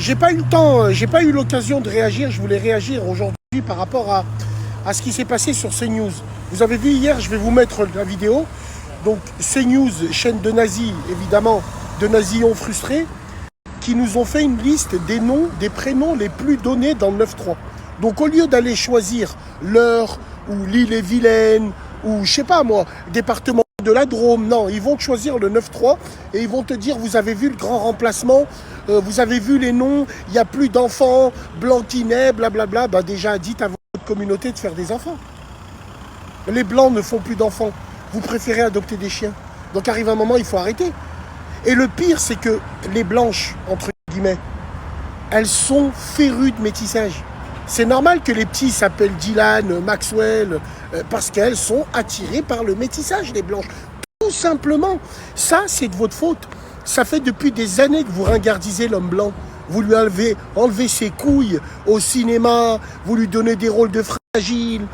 J'ai pas eu le temps, j'ai pas eu l'occasion de réagir. Je voulais réagir aujourd'hui par rapport à ce qui s'est passé sur CNews. Vous avez vu hier, je vais vous mettre la vidéo. Donc CNews, chaîne de nazis, évidemment, de nazillons frustrés, qui nous ont fait une liste des noms, des prénoms les plus donnés dans le 9-3. Donc au lieu d'aller choisir l'Eure ou l'Ille-et-Vilaine ou je sais pas moi, département de la Drôme, non, ils vont choisir le 9-3 et ils vont te dire vous avez vu le grand remplacement, vous avez vu les noms, il n'y a plus d'enfants, Blanquinet, blablabla. Bah déjà dites à votre communauté de faire des enfants. Les blancs ne font plus d'enfants, vous préférez adopter des chiens. Donc arrive un moment, il faut arrêter. Et le pire, c'est que les blanches, entre guillemets, elles sont férues de métissage. C'est normal que les petits s'appellent Dylan, Maxwell, parce qu'elles sont attirées par le métissage, les blanches. Tout simplement. Ça, c'est de votre faute. Ça fait depuis des années que vous ringardisez l'homme blanc. Vous lui avez enlevé ses couilles au cinéma, vous lui donnez des rôles de fragile,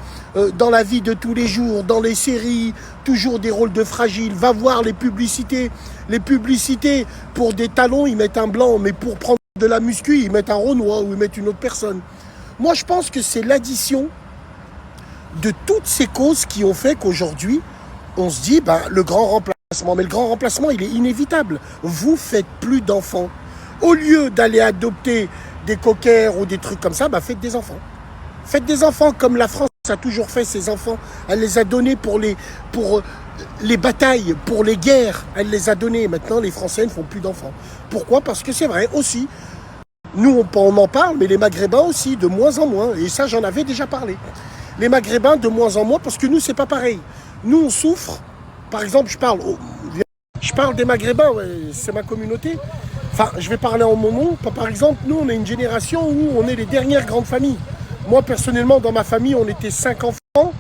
dans la vie de tous les jours, dans les séries, toujours des rôles de fragile. Va voir les publicités. Les publicités, pour des talons, ils mettent un blanc, mais pour prendre de la muscu, ils mettent un Renoir ou ils mettent une autre personne. Moi, je pense que c'est l'addition de toutes ces causes qui ont fait qu'aujourd'hui, on se dit, ben, le grand remplacement. Mais le grand remplacement, il est inévitable. Vous faites plus d'enfants. Au lieu d'aller adopter des coquères ou des trucs comme ça, ben, faites des enfants. Faites des enfants comme la France a toujours fait ses enfants. Elle les a donnés pour les batailles, pour les guerres. Elle les a donnés. Maintenant, les Français ne font plus d'enfants. Pourquoi? Parce que c'est vrai aussi. Nous, on en parle, mais les Maghrébins aussi, de moins en moins. Et ça, j'en avais déjà parlé. Les Maghrébins, de moins en moins, parce que nous, c'est pas pareil. Nous, on souffre. Par exemple, je parle des Maghrébins, ouais, c'est ma communauté. Enfin, je vais parler en mon nom. Par exemple, nous, on est une génération où on est les dernières grandes familles. Moi, personnellement, dans ma famille, on était 5 enfants.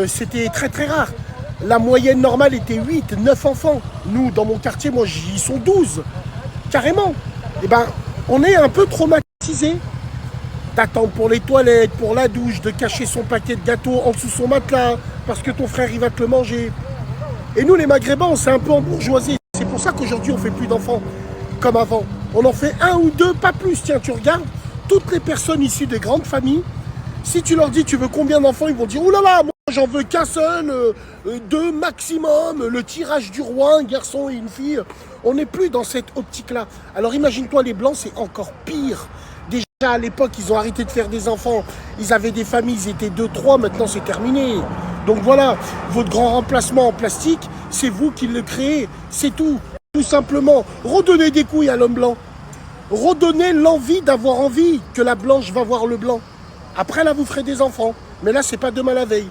C'était très, très rare. La moyenne normale était 8, 9 enfants. Nous, dans mon quartier, moi, ils sont 12. Carrément. Eh ben, on est un peu traumatisés d'attendre pour les toilettes, pour la douche, de cacher son paquet de gâteaux en dessous son matelas parce que ton frère il va te le manger. Et nous les Maghrébins, on s'est un peu embourgeoisés. C'est pour ça qu'aujourd'hui on fait plus d'enfants comme avant. On en fait 1 ou 2, pas plus. Tiens, tu regardes, toutes les personnes issues des grandes familles, si tu leur dis tu veux combien d'enfants, ils vont dire oulala, moi j'en veux qu'un seul, 2 maximum, le tirage du roi, un garçon et une fille. On n'est plus dans cette optique-là. Alors imagine-toi, les Blancs, c'est encore pire. Déjà à l'époque, ils ont arrêté de faire des enfants. Ils avaient des familles, ils étaient 2, 3, maintenant c'est terminé. Donc voilà, votre grand remplacement en plastique, c'est vous qui le créez, c'est tout. Tout simplement, redonnez des couilles à l'homme blanc. Redonnez l'envie d'avoir envie que la blanche va voir le blanc. Après là, vous ferez des enfants. Mais là, c'est pas demain la veille.